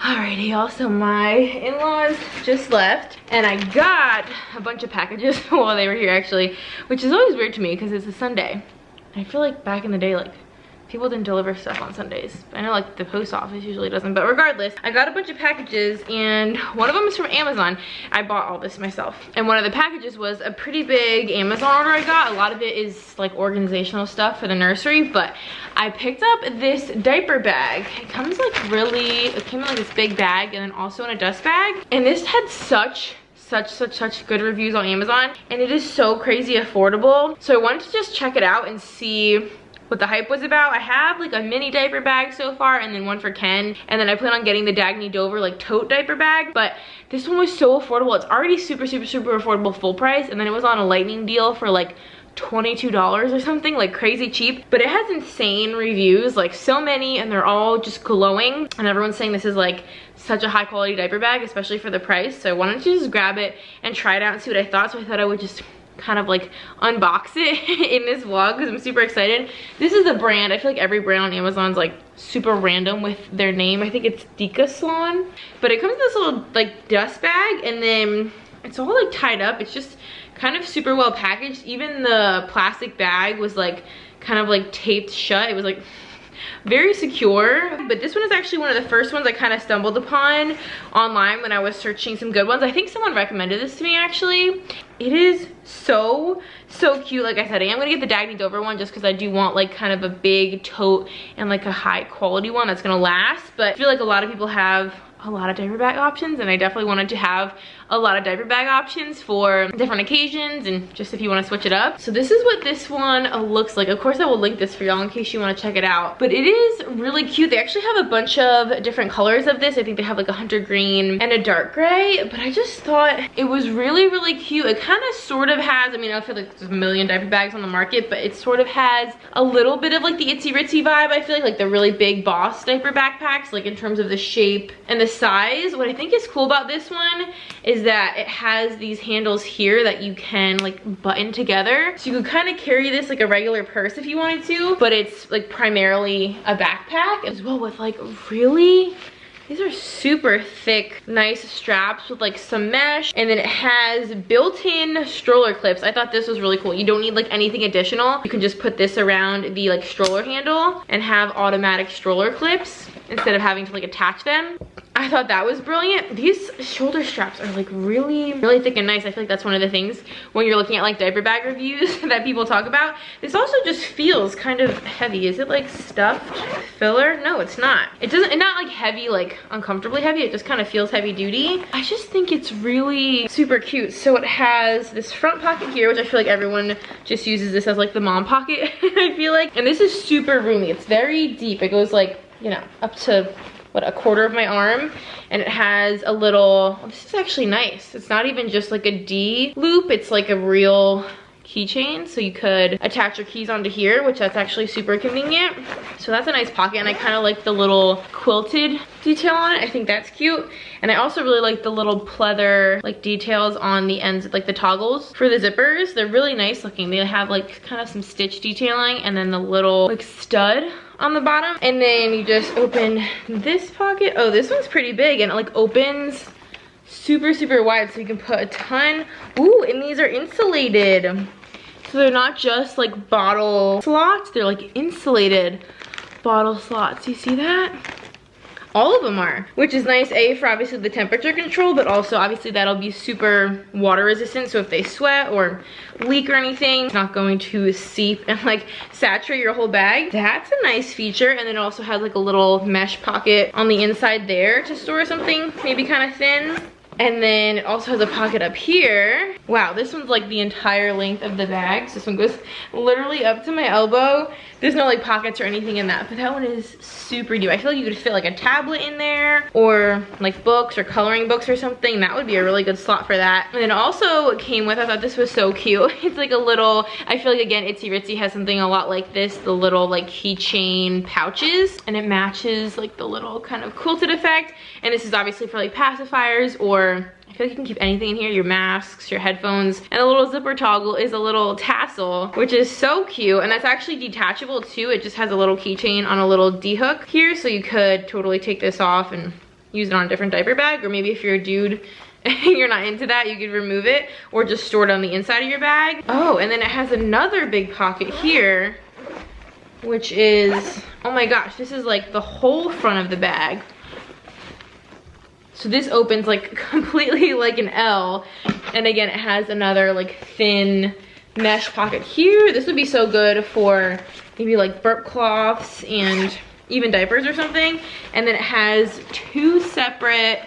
Alrighty, y'all, so my in-laws just left and I got a bunch of packages while they were here actually, which is always weird to me because it's a Sunday. I feel like back in the day, like, people didn't deliver stuff on Sundays. I know like the post office usually doesn't, but regardless, I got a bunch of packages and one of them is from Amazon. I bought all this myself. And one of the packages was a pretty big Amazon order I got. A lot of it is like organizational stuff for the nursery, but I picked up this diaper bag. It comes like really, it came in like this big bag and then also in a dust bag. And this had such good reviews on Amazon and it is so crazy affordable. So I wanted to just check it out and see what the hype was about. I have like a mini diaper bag so far and then one for Ken, and then I plan on getting the Dagny Dover like tote diaper bag, but this one was so affordable. It's already super affordable full price, and then it was on a lightning deal for like $22 or something, like crazy cheap. But it has insane reviews, like so many, and they're all just glowing, and everyone's saying this is like such a high quality diaper bag, especially for the price. So I wanted to just grab it and try it out and see what I thought. So I thought I would just kind of like unbox it in this vlog because I'm super excited. This is the brand. I feel like every brand on Amazon's like super random with their name. I think it's Decathlon, but it comes in this little like dust bag and then it's all like tied up. It's just kind of super well packaged. Even the plastic bag was like kind of like taped shut. It was like very secure. But this one is actually one of the first ones I kind of stumbled upon online when I was searching some good ones. I think someone recommended this to me actually. It is so cute. Like I said, I am gonna get the Dagny Dover one just because I do want like kind of a big tote and like a high quality one that's gonna last. But I feel like a lot of people have a lot of diaper bag options, and I definitely wanted to have a lot of diaper bag options for different occasions and just if you want to switch it up. So this is what this one looks like. Of course I will link this for y'all in case you want to check it out, but it is really cute. They actually have a bunch of different colors of this. I think they have like a hunter green and a dark gray, but I just thought it was really cute. It kind of sort of has, I mean, I feel like there's a million diaper bags on the market, but it sort of has a little bit of like the itsy bitsy vibe. I feel like the really big Boss diaper backpacks, like in terms of the shape and the size. What I think is cool about this one is that it has these handles here that you can like button together, so you could kind of carry this like a regular purse if you wanted to, but it's like primarily a backpack as well with like really, these are super thick, nice straps with like some mesh, and then it has built-in stroller clips. I thought this was really cool. You don't need like anything additional. You can just put this around the like stroller handle and have automatic stroller clips instead of having to like attach them. I thought that was brilliant. These shoulder straps are like really thick and nice. I feel like that's one of the things when you're looking at like diaper bag reviews that people talk about. This also just feels kind of heavy. Is it like stuffed filler? No, it's not. It's not like heavy, like uncomfortably heavy. It just kind of feels heavy duty. I just think it's really super cute. So it has this front pocket here, which I feel like everyone just uses this as like the mom pocket, I feel like. And this is super roomy. It's very deep. It goes like, you know, up to what, a quarter of my arm, and it has a little, oh, this is actually nice. It's not even just like a D loop, it's like a real keychain, so you could attach your keys onto here, which that's actually super convenient. So that's a nice pocket, and I kind of like the little quilted detail on it. I think that's cute. And I also really like the little pleather like details on the ends, like the toggles for the zippers. They're really nice looking. They have like kind of some stitch detailing and then the little like stud on the bottom, and then you just open this pocket. Oh, this one's pretty big, and it like opens super wide, so you can put a ton. Ooh, and these are insulated, so they're not just like bottle slots, they're like insulated bottle slots. You see that? All of them are, which is nice, A, for obviously the temperature control, but also obviously that'll be super water resistant, so if they sweat or leak or anything, it's not going to seep and like saturate your whole bag. That's a nice feature. And then it also has like a little mesh pocket on the inside there to store something maybe kind of thin. And then it also has a pocket up here. Wow, this one's like the entire length of the bag. So this one goes literally up to my elbow. There's no like pockets or anything in that, but that one is super deep. I feel like you could fit like a tablet in there or like books or coloring books or something. That would be a really good slot for that. And then also came with, I thought this was so cute. It's like a little, I feel like again, Itsy Bitsy has something a lot like this, the little like keychain pouches, and it matches like the little kind of quilted effect. And this is obviously for like pacifiers, or I feel like you can keep anything in here, your masks, your headphones. And the little zipper toggle is a little tassel, which is so cute. And that's actually detachable too. It just has a little keychain on a little D-hook here, so you could totally take this off and use it on a different diaper bag, or maybe if you're a dude and you're not into that, you could remove it or just store it on the inside of your bag. Oh, and then it has another big pocket here, which is, oh my gosh, this is like the whole front of the bag. So this opens like completely like an L. And again, it has another like thin mesh pocket here. This would be so good for maybe like burp cloths and even diapers or something. And then it has two separate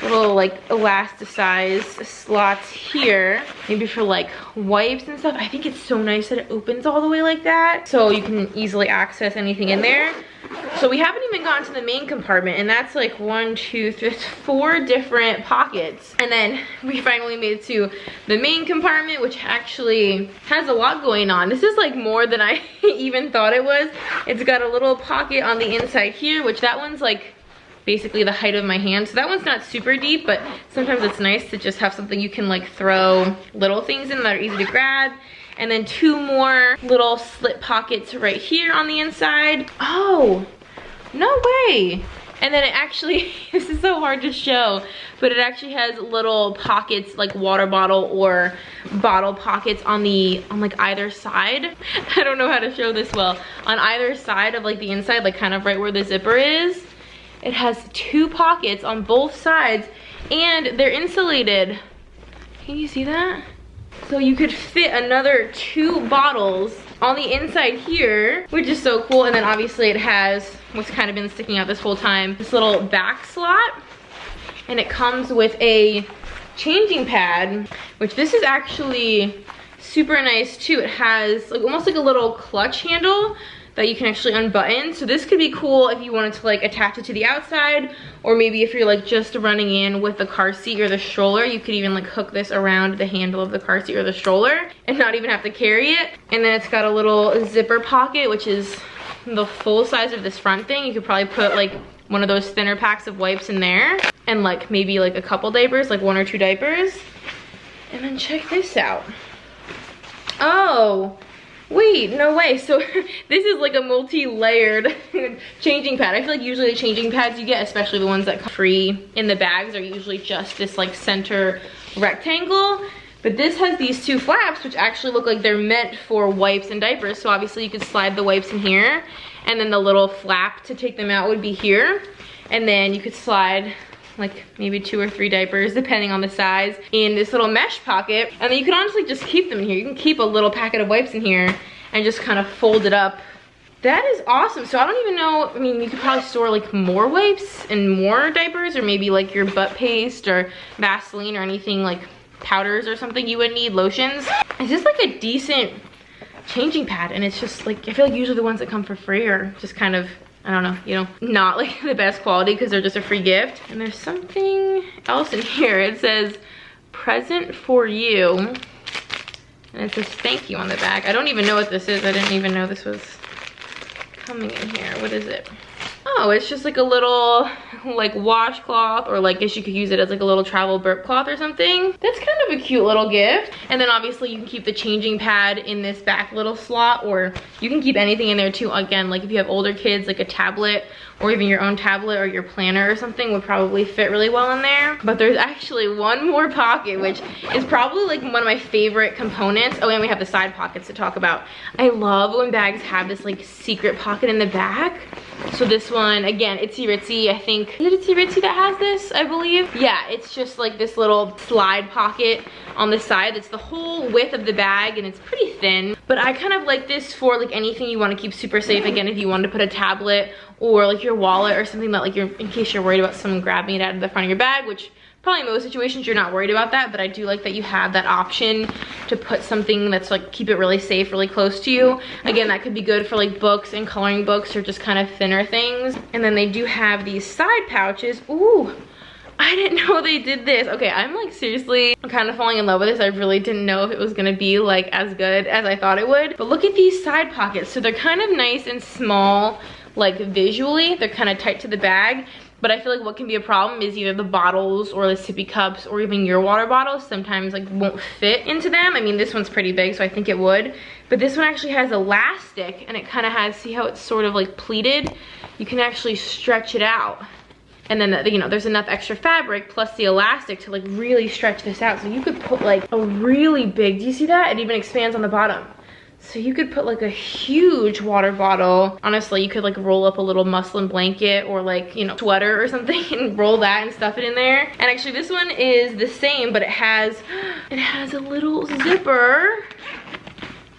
little like elasticized slots here, maybe for like wipes and stuff. I think it's so nice that it opens all the way like that, so you can easily access anything in there. So we haven't even gotten to the main compartment, and that's like 1, 2, 3, 4 different pockets. And then we finally made it to the main compartment, which actually has a lot going on. This is like more than I even thought it was. It's got a little pocket on the inside here, which that one's like basically the height of my hand. So that one's not super deep, but sometimes it's nice to just have something you can like throw little things in that are easy to grab. And then 2 more little slit pockets right here on the inside. Oh, no way. And then it actually, this is so hard to show, but it actually has little pockets like water bottle or bottle pockets on like either side. I don't know how to show this well. On either side of like the inside, like kind of right where the zipper is. It has 2 pockets on both sides, and they're insulated. Can you see that? So you could fit another 2 bottles on the inside here, which is so cool. And then obviously it has what's kind of been sticking out this whole time, this little back slot. And it comes with a changing pad, which this is actually super nice too. It has like almost like a little clutch handle that you can actually unbutton. So this could be cool if you wanted to like attach it to the outside, or maybe if you're like just running in with the car seat or the stroller, you could even like hook this around the handle of the car seat or the stroller and not even have to carry it. And then it's got a little zipper pocket, which is the full size of this front thing. You could probably put like one of those thinner packs of wipes in there, and like maybe like a couple diapers, like 1 or 2 diapers. And then check this out. Oh, wait, no way. So this is like a multi-layered changing pad. I feel like usually the changing pads you get, especially the ones that come free in the bags, are usually just this like center rectangle. But this has these 2 flaps, which actually look like they're meant for wipes and diapers. So obviously you could slide the wipes in here, and then the little flap to take them out would be here. And then you could slide like maybe 2 or 3 diapers, depending on the size, in this little mesh pocket. And then you can honestly just keep them in here. You can keep a little packet of wipes in here and just kind of fold it up. That is awesome. So I don't even know, I mean, you could probably store like more wipes and more diapers, or maybe like your butt paste or Vaseline or anything like powders or something you would need, lotions. It's just like a decent changing pad, and it's just like, I feel like usually the ones that come for free are just kind of, I don't know, you know, not like the best quality because they're just a free gift. And there's something else in here. It says present for you, and it says thank you on the back. I don't even know what this is. I didn't even know this was coming in here. What is it? Oh, it's just like a little like washcloth, or like I guess you could use it as like a little travel burp cloth or something. That's kind of a cute little gift. And then obviously you can keep the changing pad in this back little slot, or you can keep anything in there too. Again, like if you have older kids, like a tablet or even your own tablet or your planner or something would probably fit really well in there. But there's actually 1 more pocket, which is probably like one of my favorite components. Oh, and we have the side pockets to talk about. I love when bags have this like secret pocket in the back. So this one, again, Itsy Ritsy, I think, is it Itsy Ritsy that has this, I believe? Yeah, it's just like this little slide pocket on the side. It's the whole width of the bag, and it's pretty thin. But I kind of like this for like anything you want to keep super safe. Again, if you wanted to put a tablet or like your wallet or something that like you're, in case you're worried about someone grabbing it out of the front of your bag, which probably in most situations you're not worried about that, but I do like that you have that option to put something that's like, keep it really safe, really close to you. Again, that could be good for like books and coloring books or just kind of thinner things. And then they do have these side pouches. Ooh, I didn't know they did this. Okay, I'm like seriously kind of falling in love with this. I really didn't know if it was gonna be like as good as I thought it would. But look at these side pockets. So they're kind of nice and small, like visually. They're kind of tight to the bag. But I feel like what can be a problem is either the bottles or the sippy cups or even your water bottles sometimes like won't fit into them. I mean, this one's pretty big, so I think it would. But this one actually has elastic, and it kind of has, see how it's sort of like pleated? You can actually stretch it out. And then, you know, there's enough extra fabric plus the elastic to like really stretch this out. So you could put like a really big, do you see that? It even expands on the bottom. So you could put like a huge water bottle. Honestly, you could like roll up a little muslin blanket or like, you know, sweater or something and roll that and stuff it in there. And actually this one is the same, but it has a little zipper,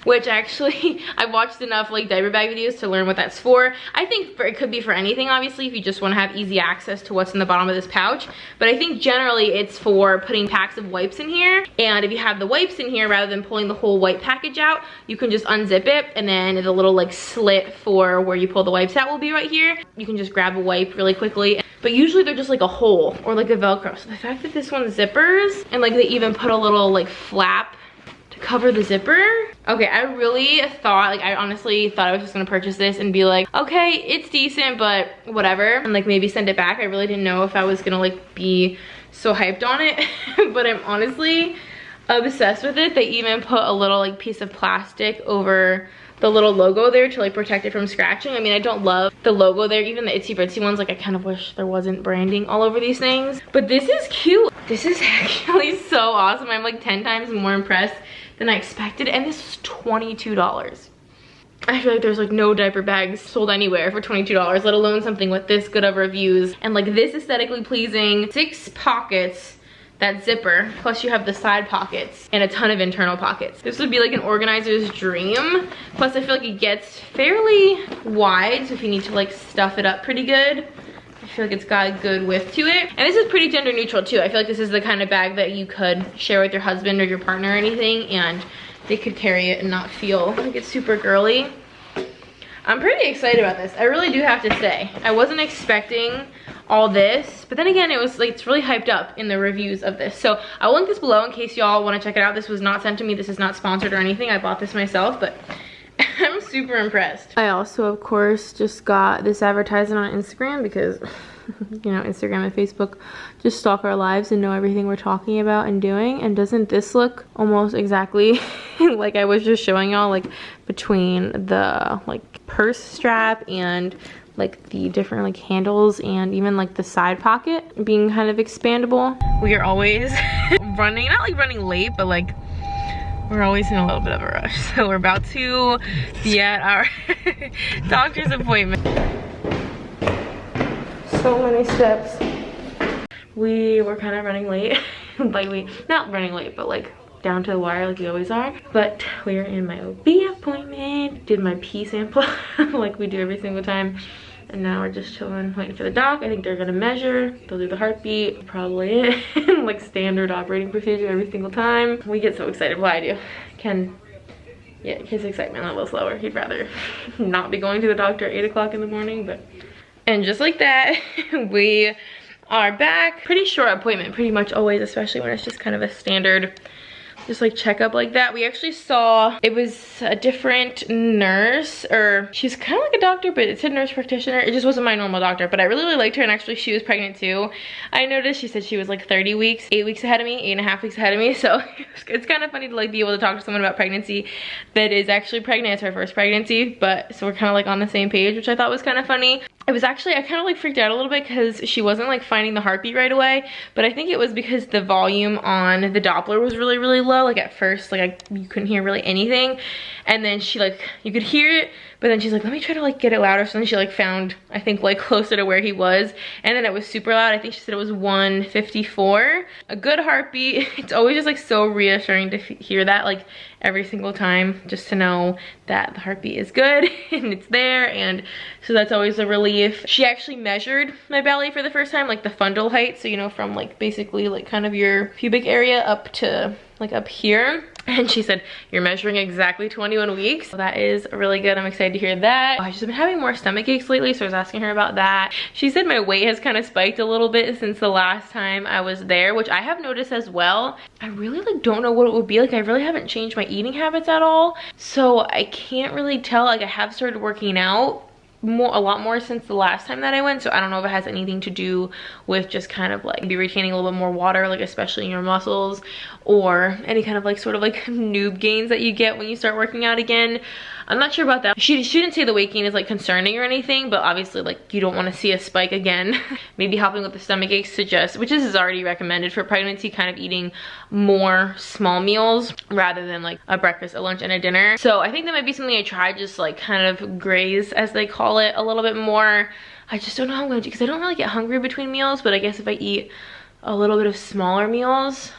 which actually I've watched enough like diaper bag videos to learn what that's for. I think it could be for anything, obviously, if you just want to have easy access to what's in the bottom of this pouch. But I think generally it's for putting packs of wipes in here. And if you have the wipes in here, rather than pulling the whole wipe package out, you can just unzip it, and then the little like slit for where you pull the wipes out will be right here. You can just grab a wipe really quickly. But usually they're just like a hole or like a Velcro. So the fact that this one zippers, and like they even put a little like flap cover the zipper. Okay, I really thought, like I honestly thought I was just gonna purchase this and be like, okay, it's decent, but whatever, and like maybe send it back. I really didn't know if I was gonna like be so hyped on it. But I'm honestly obsessed with it. They even put a little like piece of plastic over the little logo there to like protect it from scratching. I mean, I don't love the logo there, even the itsy bitsy ones. Like I kind of wish there wasn't branding all over these things, but this is cute. This is actually so awesome. I'm like 10 times more impressed than I expected, and this was $22. I feel like there's like no diaper bags sold anywhere for $22, let alone something with this good of reviews and like this aesthetically pleasing. 6 pockets, that zipper, plus you have the side pockets and a ton of internal pockets. This would be like an organizer's dream. Plus I feel like it gets fairly wide, so if you need to like stuff it up pretty good, I feel like it's got a good width to it. And this is pretty gender neutral too. I feel like this is the kind of bag that you could share with your husband or your partner or anything, and they could carry it and not feel like it's super girly. I'm pretty excited about this. I really do have to say. I wasn't expecting all this, but then again, it was like, it's really hyped up in the reviews of this. So I'll link this below in case y'all want to check it out. This was not sent to me. This is not sponsored or anything. I bought this myself, but I'm super impressed. I also, of course, just got this advertisement on Instagram because, you know, Instagram and Facebook just stalk our lives and know everything we're talking about and doing. And doesn't this look almost exactly like I was just showing y'all, like between the like purse strap and like the different like handles and even like the side pocket being kind of expandable. We are always running, not like running late, but like we're always in a little bit of a rush. So we're about to be at our doctor's appointment. So many steps. We were kind of running late. Like not running late, but like down to the wire like we always are. But we are in my OB appointment. Did my pee sample like we do every single time. And now we're just chilling, waiting for the doc. I think they're gonna measure, they'll do the heartbeat, probably it. Like standard operating procedure every single time. We get so excited, well I do. Yeah, his excitement level's lower. He'd rather not be going to the doctor at 8 o'clock in the morning, but. And just like that, we are back. Pretty short appointment, pretty much always, especially when it's just kind of a standard just like checkup like that. We actually saw, it was a different nurse, or she's kind of like a doctor, but it's a nurse practitioner. It just wasn't my normal doctor, but I really, really liked her, and actually she was pregnant too. I noticed she said she was like 30 weeks, 8 weeks ahead of me, 8.5 weeks ahead of me. So it's kind of funny to like be able to talk to someone about pregnancy that is actually pregnant. It's her first pregnancy, but so we're kind of like on the same page, which I thought was kind of funny. It was actually, I kind of like freaked out a little bit because she wasn't like finding the heartbeat right away, but I think it was because the volume on the Doppler was really, really low. Like at first, like you couldn't hear really anything, and then she like, you could hear it, but then she's like, let me try to like get it louder. So then she like found, I think like closer to where he was, and then it was super loud. I think she said it was 154. A good heartbeat. It's always just like so reassuring to hear that like every single time, just to know that the heartbeat is good and it's there, and so that's always a relief. She actually measured my belly for the first time, like the fundal height, so you know, from like basically like kind of your pubic area up to like up here, and she said you're measuring exactly 21 weeks. So that is really good. I'm excited to hear that. I've just been having more stomach aches lately, so I was asking her about that. She said my weight has kind of spiked a little bit since the last time I was there, which I have noticed as well. I really like don't know what it would be like. I really haven't changed my eating habits at all, so I can't really tell. Like I have started working out, a lot more since the last time that I went, so I don't know if it has anything to do with just kind of like be retaining a little bit more water, like especially in your muscles, or any kind of like sort of like noob gains that you get when you start working out again. I'm not sure about that. She didn't say the weight gain is like concerning or anything, but obviously like you don't want to see a spike again. Maybe helping with the stomach aches suggests, which is already recommended for pregnancy, kind of eating more small meals rather than like a breakfast, a lunch, and a dinner. So I think that might be something I try, just like kind of graze, as they call it, a little bit more. I just don't know how I'm gonna do, because I don't really get hungry between meals, but I guess if I eat a little bit of smaller meals,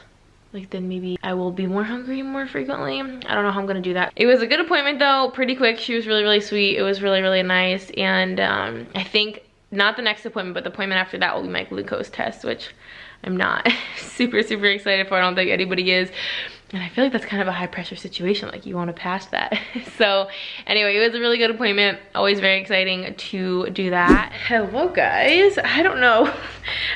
like then maybe I will be more hungry more frequently. I don't know how I'm gonna do that. It was a good appointment though, pretty quick. She was really, really sweet. It was really, really nice. And I think not the next appointment, but the appointment after that will be my glucose test, which I'm not super, super excited for. I don't think anybody is. And I feel like that's kind of a high pressure situation, like you want to pass that. So anyway, it was a really good appointment. Always very exciting to do that. Hello guys. I don't know.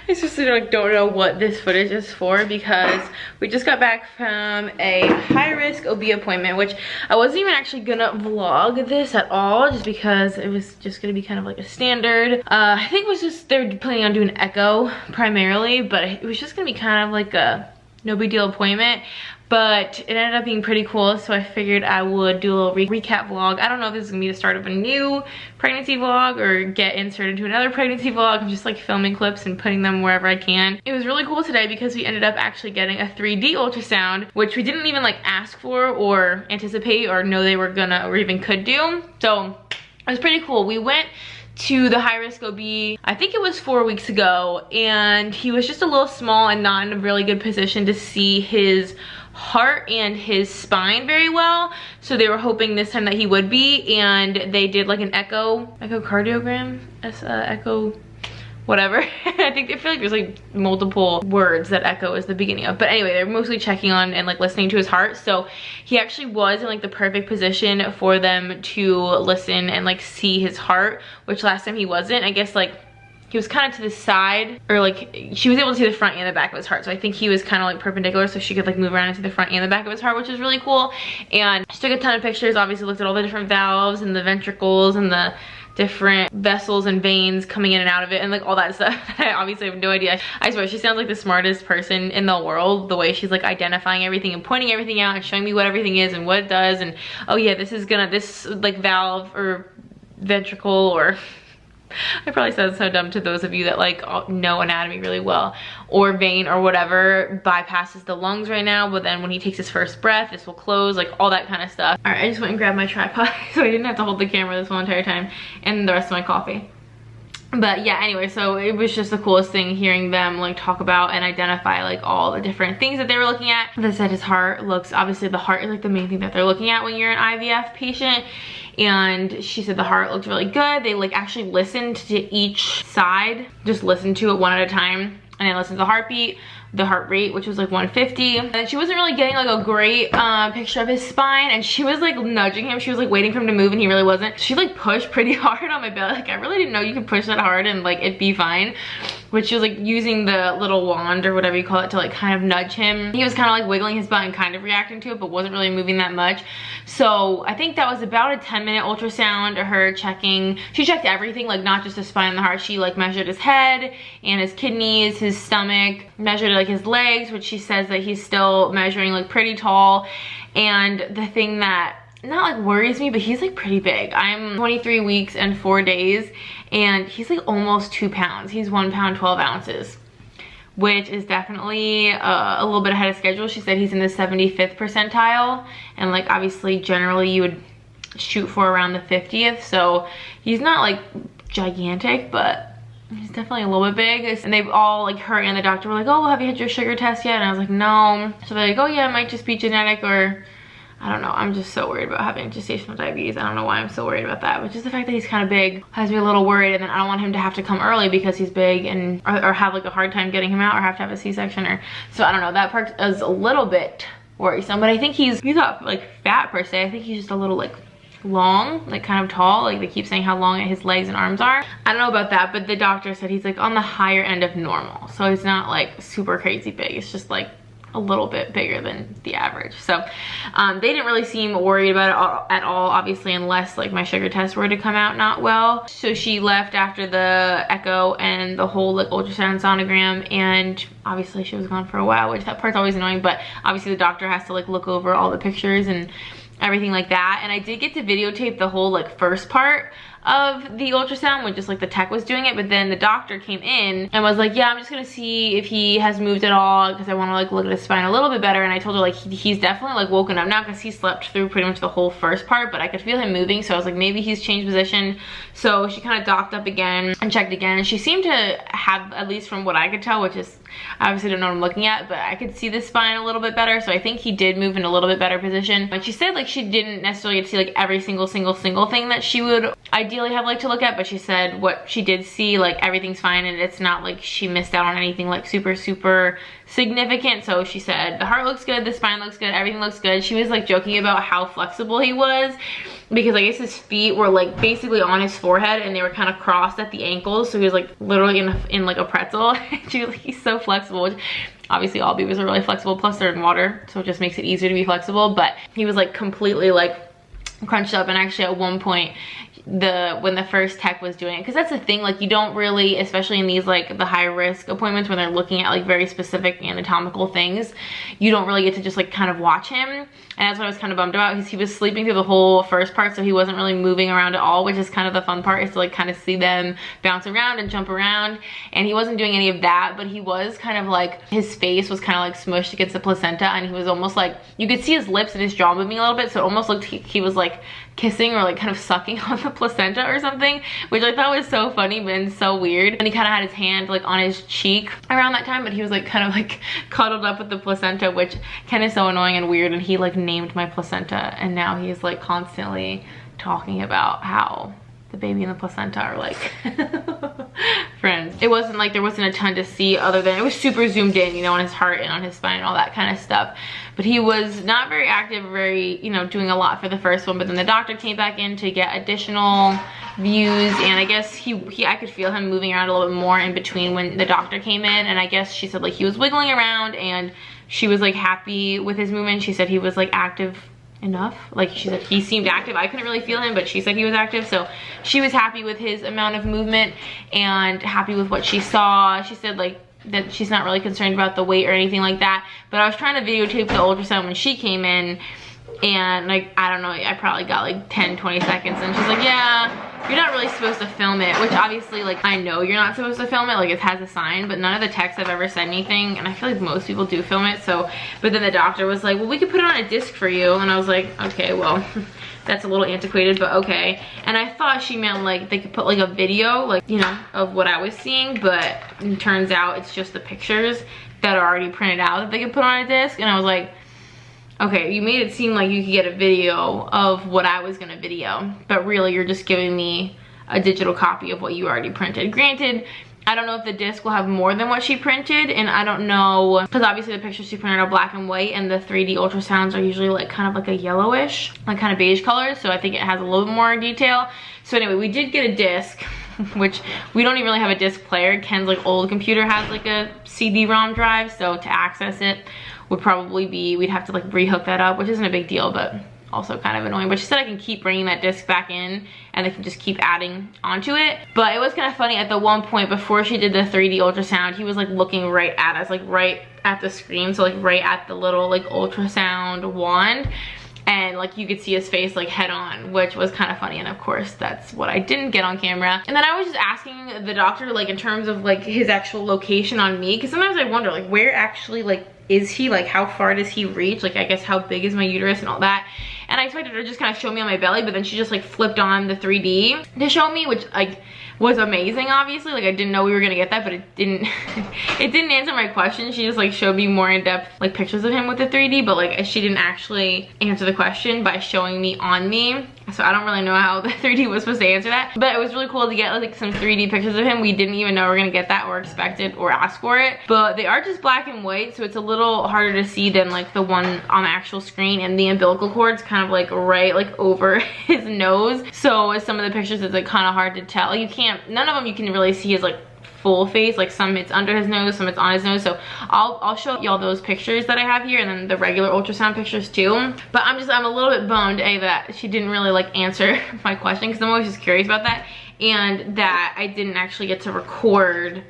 I just like don't know what this footage is for, because we just got back from a high risk OB appointment, which I wasn't even actually gonna vlog this at all, just because it was just gonna be kind of like a standard. I think it was just, they're planning on doing echo primarily, but it was just gonna be kind of like a no big deal appointment. But it ended up being pretty cool, so I figured I would do a little recap vlog. I don't know if this is gonna be the start of a new pregnancy vlog or get inserted into another pregnancy vlog. I'm just like filming clips and putting them wherever I can. It was really cool today because we ended up actually getting a 3D ultrasound, which we didn't even like ask for or anticipate or know they were gonna or even could do. So it was pretty cool. We went to the high risk OB, I think it was 4 weeks ago, and he was just a little small and not in a really good position to see his heart and his spine very well, so they were hoping this time that he would be, and they did like an echocardiogram, echo whatever. I feel like there's like multiple words that echo is the beginning of, but anyway, they're mostly checking on and like listening to his heart. So he actually was in like the perfect position for them to listen and like see his heart, which last time he wasn't. I guess like he was kind of to the side, or like she was able to see the front and the back of his heart, so I think he was kind of like perpendicular, so she could like move around and see the front and the back of his heart, which is really cool. And she took a ton of pictures, obviously looked at all the different valves and the ventricles and the different vessels and veins coming in and out of it and like all that stuff. I obviously have no idea. I swear she sounds like the smartest person in the world, the way she's like identifying everything and pointing everything out and showing me what everything is and what it does, and oh yeah, this like valve or ventricle, or I probably sound so dumb to those of you that like know anatomy really well, or vein or whatever bypasses the lungs right now, but then when he takes his first breath this will close, like all that kind of stuff. All right, I just went and grabbed my tripod so I didn't have to hold the camera this whole entire time, and the rest of my coffee. But yeah, anyway, so it was just the coolest thing hearing them like talk about and identify like all the different things that they were looking at. They said his heart looks, obviously the heart is like the main thing that they're looking at when you're an IVF patient, and she said the heart looked really good. They like actually listened to each side, just listened to it one at a time, and then listened to the heartbeat, the heart rate, which was like 150. And she wasn't really getting like a great picture of his spine, and she was like nudging him. She was like waiting for him to move, and he really wasn't. She like pushed pretty hard on my belly. Like I really didn't know you could push that hard and like it'd be fine. But she was like using the little wand or whatever you call it to like kind of nudge him. He was kind of like wiggling his butt and kind of reacting to it, but wasn't really moving that much. So I think that was about a 10-minute ultrasound of her checking. She checked everything, like not just the spine and the heart. She like measured his head and his kidneys, his stomach, measured like his legs, which she says that he's still measuring like pretty tall. And the thing that not like worries me, but he's like pretty big. I'm 23 weeks and 4 days, and he's like almost 2 pounds. He's 1 pound 12 ounces, which is definitely a little bit ahead of schedule. She said he's in the 75th percentile, and like obviously generally you would shoot for around the 50th, so he's not like gigantic, but he's definitely a little bit big. And they've all, like her and the doctor were like, oh, well, have you had your sugar test yet? And I was like, no. So they're like, oh yeah, it might just be genetic, or I don't know. I'm just so worried about having gestational diabetes. I don't know why I'm so worried about that, but just the fact that he's kind of big has me a little worried. And then I don't want him to have to come early because he's big, and or have like a hard time getting him out, or have to have a C-section, or so I don't know. That part is a little bit worrisome, but I think he's not like fat per se. I think he's just a little like long, like kind of tall. Like they keep saying how long his legs and arms are. I don't know about that, but the doctor said he's like on the higher end of normal, so he's not like super crazy big. It's just like a little bit bigger than the average. So they didn't really seem worried about it at all, obviously, unless like my sugar tests were to come out not well. So she left after the echo and the whole like ultrasound sonogram, and obviously she was gone for a while, which that part's always annoying, but obviously the doctor has to like look over all the pictures and everything like that. And I did get to videotape the whole like first part of the ultrasound when just like the tech was doing it, but then the doctor came in and was like, yeah, I'm just gonna see if he has moved at all because I want to like look at his spine a little bit better. And I told her like he's definitely like woken up now because he slept through pretty much the whole first part, but I could feel him moving, so I was like, maybe he's changed position. So she kind of docked up again and checked again, and she seemed to have, at least from what I could tell, which is, I obviously don't know what I'm looking at, but I could see the spine a little bit better, so I think he did move in a little bit better position. But she said like she didn't necessarily get to see like every single thing that she would ideally have liked to look at, but she said what she did see, like everything's fine, and it's not like she missed out on anything like super significant. So she said the heart looks good, the spine looks good, everything looks good. She was like joking about how flexible he was, because I guess his feet were like basically on his forehead and they were kind of crossed at the ankles, so he was like literally in like a pretzel. She was like, he's so flexible, which obviously all babies are really flexible, plus they're in water, so it just makes it easier to be flexible. But he was like completely like crunched up, and actually at one point when the first tech was doing it, because that's the thing, like you don't really, especially in these like the high risk appointments when they're looking at like very specific anatomical things, you don't really get to just like kind of watch him. And that's what I was kind of bummed about, because he was sleeping through the whole first part, so he wasn't really moving around at all, which is kind of the fun part, is to like kind of see them bounce around and jump around. And he wasn't doing any of that, but he was kind of like, his face was kind of like smushed against the placenta, and he was almost like, you could see his lips and his jaw moving a little bit, so it almost looked he was like kissing or like kind of sucking on the placenta or something, which I thought was so funny but so weird. And he kind of had his hand like on his cheek around that time, but he was like kind of like cuddled up with the placenta, which kind of so annoying and weird. And he like named my placenta, and now he's like constantly talking about how the baby and the placenta are like friends. It wasn't like there wasn't a ton to see, other than it was super zoomed in, you know, on his heart and on his spine and all that kind of stuff. But he was not very active, very, you know, doing a lot for the first one. But then the doctor came back in to get additional views, and I guess I could feel him moving around a little bit more in between when the doctor came in. And I guess she said like he was wiggling around, and she was like happy with his movement. She said he was like active enough, like she said he seemed active. I couldn't really feel him, but she said he was active, so she was happy with his amount of movement and happy with what she saw. She said like that she's not really concerned about the weight or anything like that. But I was trying to videotape the ultrasound when she came in, and like I don't know, I probably got like 10-20 seconds, and she's like, yeah, you're not really supposed to film it, which obviously like I know you're not supposed to film it, like it has a sign, but none of the techs have ever said anything, and I feel like most people do film it. So but then the doctor was like, well, we could put it on a disc for you, and I was like, okay, well that's a little antiquated, but okay. And I thought she meant like they could put like a video, like, you know, of what I was seeing, but it turns out it's just the pictures that are already printed out that they could put on a disc. And I was like, okay, you made it seem like you could get a video of what I was gonna video, but really you're just giving me a digital copy of what you already printed. Granted, I don't know if the disc will have more than what she printed, and I don't know, because obviously the pictures she printed are black and white, and the 3D ultrasounds are usually like kind of like a yellowish, like kind of beige color, so I think it has a little bit more detail. So anyway, we did get a disc, which we don't even really have a disc player. Ken's like old computer has like a CD-ROM drive, so to access it would probably be, we'd have to like rehook that up, which isn't a big deal, but also kind of annoying. But she said I can keep bringing that disc back in, and they can just keep adding onto it. But it was kind of funny, at the one point before she did the 3D ultrasound, he was like looking right at us, like right at the screen, so like right at the little like ultrasound wand, and like you could see his face like head on, which was kind of funny. And of course that's what I didn't get on camera. And then I was just asking the doctor like in terms of like his actual location on me, because sometimes I wonder like where actually like is he, like how far does he reach, like I guess how big is my uterus and all that. And I expected her to just kind of show me on my belly, but then she just like flipped on the 3D to show me, which like was amazing, obviously. Like I didn't know we were gonna get that, but it didn't it didn't answer my question. She just like showed me more in-depth like pictures of him with the 3D, but like she didn't actually answer the question by showing me on me. So I don't really know how the 3D was supposed to answer that, but it was really cool to get like some 3D pictures of him. We didn't even know we were gonna get that or expect it or ask for it, but they are just black and white, so it's a little harder to see than like the one on the actual screen. And the umbilical cord's kind of like right like over his nose, so with some of the pictures it's like kind of hard to tell. You can't, none of them you can really see his like full face. Like some it's under his nose, some it's on his nose. So I'll show y'all those pictures that I have here, and then the regular ultrasound pictures too. But I'm a little bit bummed, that she didn't really like answer my question, because I'm always just curious about that, and that I didn't actually get to record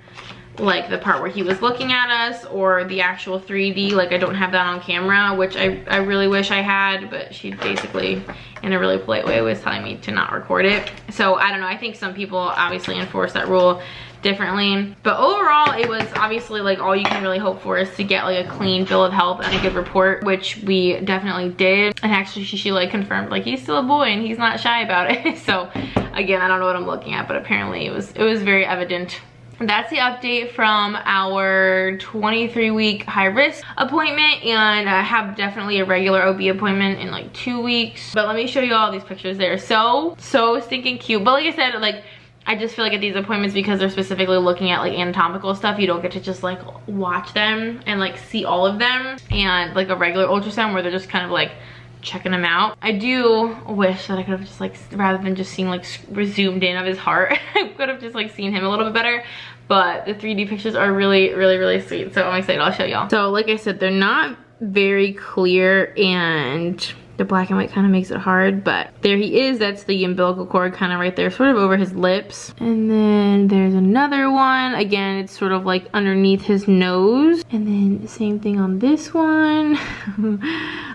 like the part where he was looking at us, or the actual 3D. Like I don't have that on camera, which I really wish I had, but she basically in a really polite way was telling me to not record it. So I don't know, I think some people obviously enforce that rule differently, but overall it was obviously like all you can really hope for is to get like a clean bill of health and a good report, which we definitely did. And actually she like confirmed like he's still a boy and he's not shy about it. So again, I don't know what I'm looking at, but apparently it was very evident. That's the update from our 23-week high risk appointment, and I have definitely a regular OB appointment in like 2 weeks. But let me show you all these pictures. They're so stinking cute. But like I said, like I just feel like at these appointments, because they're specifically looking at like anatomical stuff, you don't get to just like watch them and like see all of them, and like a regular ultrasound where they're just kind of like checking him out. I do wish that I could have just like, rather than just seeing like zoomed in of his heart, I could have just like seen him a little bit better. But the 3D pictures are really sweet, so I'm excited. I'll show y'all. So like I said, they're not very clear, and the black and white kind of makes it hard, but there he is. That's the umbilical cord kind of right there, sort of over his lips. And then there's another one. Again, it's sort of like underneath his nose. And then the same thing on this one.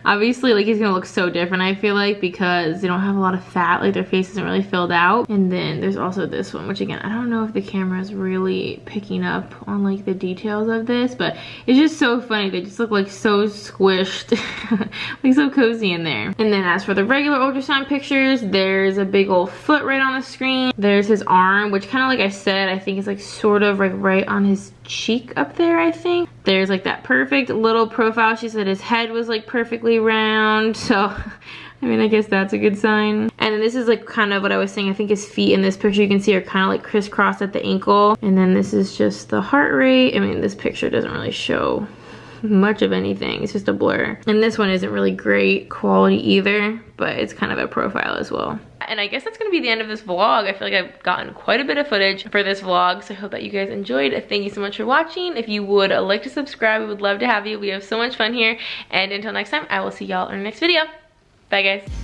Obviously, like he's gonna look so different, I feel like, because they don't have a lot of fat, like their face isn't really filled out. And then there's also this one, which again, I don't know if the camera is really picking up on like the details of this, but it's just so funny. They just look like so squished, like so cozy in there. And then as for the regular ultrasound pictures, there's a big old foot right on the screen. There's his arm, which kind of like I said, I think is like sort of like right on his cheek up there, I think. There's like that perfect little profile. She said his head was like perfectly round. So I mean, I guess that's a good sign. And then this is like kind of what I was saying. I think his feet in this picture you can see are kind of like crisscrossed at the ankle. And then this is just the heart rate. I mean, this picture doesn't really show much of anything. It's just a blur. And this one isn't really great quality either, but it's kind of a profile as well. And I guess that's gonna be the end of this vlog. I feel like I've gotten quite a bit of footage for this vlog, so I hope that you guys enjoyed. Thank you so much for watching. If you would like to subscribe, we would love to have you. We have so much fun here. And until next time, I will see y'all in our next video. Bye guys.